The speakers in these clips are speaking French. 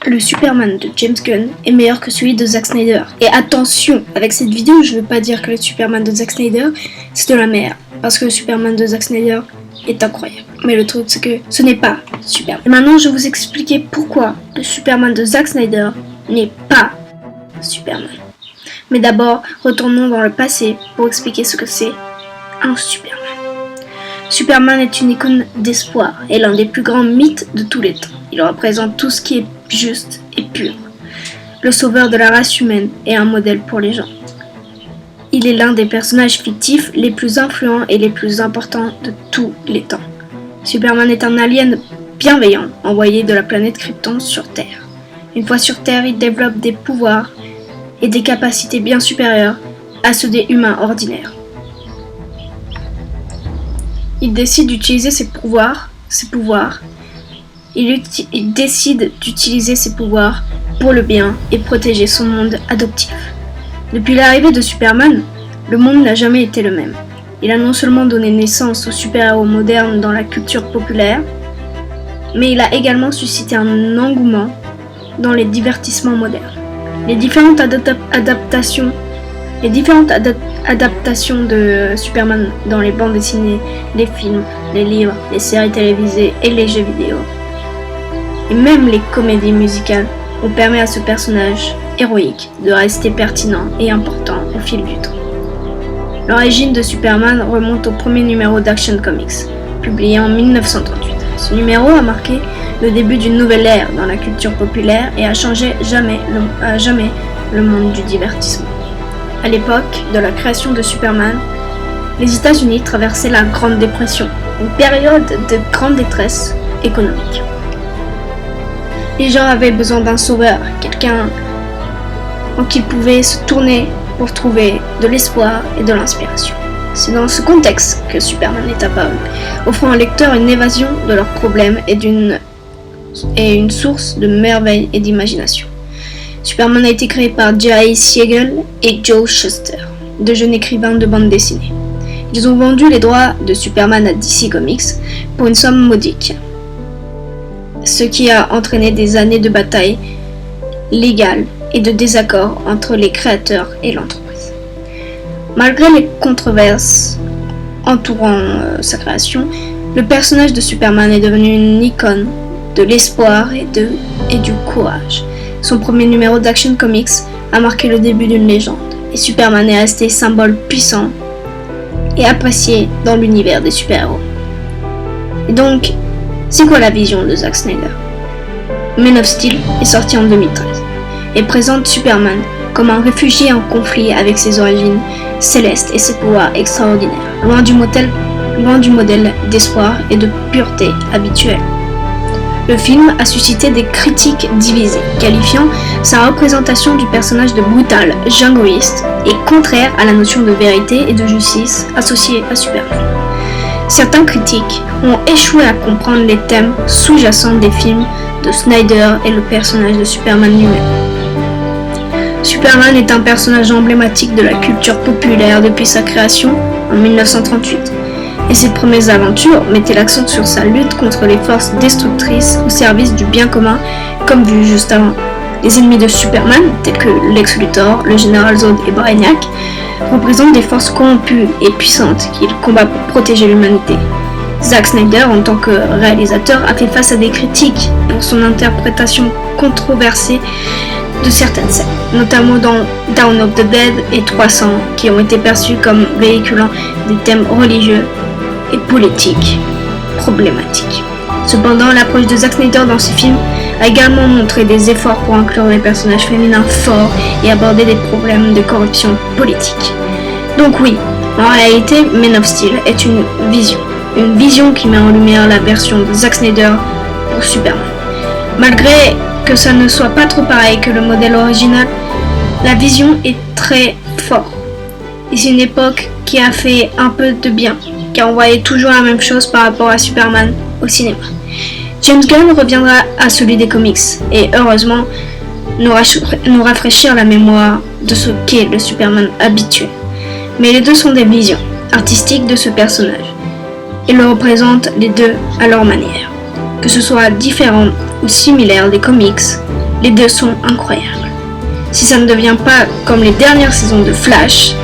le Superman de James Gunn est meilleur que celui de Zack Snyder. Et attention, avec cette vidéo, je veux pas dire que le Superman de Zack Snyder, c'est de la merde. Parce que le Superman de Zack Snyder est incroyable. Mais le truc, c'est que ce n'est pas Superman. Et maintenant, je vais vous expliquer pourquoi le Superman de Zack Snyder n'est pas Superman. Mais d'abord, retournons dans le passé pour expliquer ce que c'est un Superman. Superman est une icône d'espoir et l'un des plus grands mythes de tous les temps. Il représente tout ce qui est juste et pur. Le sauveur de la race humaine est un modèle pour les gens. Il est l'un des personnages fictifs les plus influents et les plus importants de tous les temps. Superman est un alien bienveillant envoyé de la planète Krypton sur Terre. Une fois sur Terre, il développe des pouvoirs et des capacités bien supérieures à ceux des humains ordinaires. Il décide d'utiliser ses pouvoirs. Il décide d'utiliser ses pouvoirs pour le bien et protéger son monde adoptif. Depuis l'arrivée de Superman, le monde n'a jamais été le même. Il a non seulement donné naissance aux super-héros modernes dans la culture populaire, mais il a également suscité un engouement dans les divertissements modernes. Les différentes adaptations de Superman dans les bandes dessinées, les films, les livres, les séries télévisées et les jeux vidéo, et même les comédies musicales, ont permis à ce personnage héroïque de rester pertinent et important au fil du temps. L'origine de Superman remonte au premier numéro d'Action Comics, publié en 1938. Ce numéro a marqué le début d'une nouvelle ère dans la culture populaire et a changé à jamais le monde du divertissement. À l'époque de la création de Superman, les États-Unis traversaient la Grande Dépression, une période de grande détresse économique. Les gens avaient besoin d'un sauveur, quelqu'un en qui ils pouvaient se tourner pour trouver de l'espoir et de l'inspiration. C'est dans ce contexte que Superman est apparu, offrant au lecteur une évasion de leurs problèmes et une source de merveille et d'imagination. Superman a été créé par Jerry Siegel et Joe Shuster, deux jeunes écrivains de bande dessinée. Ils ont vendu les droits de Superman à DC Comics pour une somme modique, ce qui a entraîné des années de bataille légale et de désaccords entre les créateurs et l'entreprise. Malgré les controverses entourant sa création, le personnage de Superman est devenu une icône de l'espoir et du courage. Son premier numéro d'Action Comics a marqué le début d'une légende, et Superman est resté symbole puissant et apprécié dans l'univers des super-héros. Et donc, c'est quoi la vision de Zack Snyder? Man of Steel est sorti en 2013 et présente Superman comme un réfugié en conflit avec ses origines célestes et ses pouvoirs extraordinaires, loin du modèle d'espoir et de pureté habituel. Le film a suscité des critiques divisées, qualifiant sa représentation du personnage de brutal, jingoïste et contraire à la notion de vérité et de justice associée à Superman. Certains critiques ont échoué à comprendre les thèmes sous-jacents des films de Snyder et le personnage de Superman lui-même. Superman est un personnage emblématique de la culture populaire depuis sa création en 1938. Et ses premières aventures mettaient l'accent sur sa lutte contre les forces destructrices au service du bien commun, comme vu juste avant. Les ennemis de Superman, tels que Lex Luthor, le général Zod et Brainiac, représentent des forces corrompues et puissantes qu'il combat pour protéger l'humanité. Zack Snyder, en tant que réalisateur, a fait face à des critiques pour son interprétation controversée de certaines scènes, notamment dans Dawn of the Dead et 300, qui ont été perçus comme véhiculant des thèmes religieux et politiques problématiques. Cependant, l'approche de Zack Snyder dans ses films a également montré des efforts pour inclure des personnages féminins forts et aborder des problèmes de corruption politique. Donc oui, en réalité, Man of Steel est une vision qui met en lumière la version de Zack Snyder pour Superman. Malgré que ça ne soit pas trop pareil que le modèle original, la vision est très forte. Et c'est une époque qui a fait un peu de bien, car on voyait toujours la même chose par rapport à Superman au cinéma. James Gunn reviendra à celui des comics, et heureusement, nous rafraîchir la mémoire de ce qu'est le Superman habituel. Mais les deux sont des visions artistiques de ce personnage, et le représentent les deux à leur manière. Que ce soit différent ou similaire des comics, Les deux sont incroyables. Si ça ne devient pas comme les dernières saisons de Flash,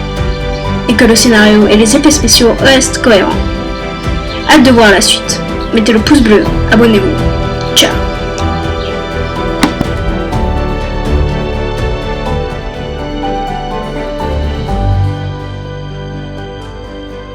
et que le scénario et les effets spéciaux restent cohérents. Hâte de voir la suite. Mettez le pouce bleu, abonnez-vous.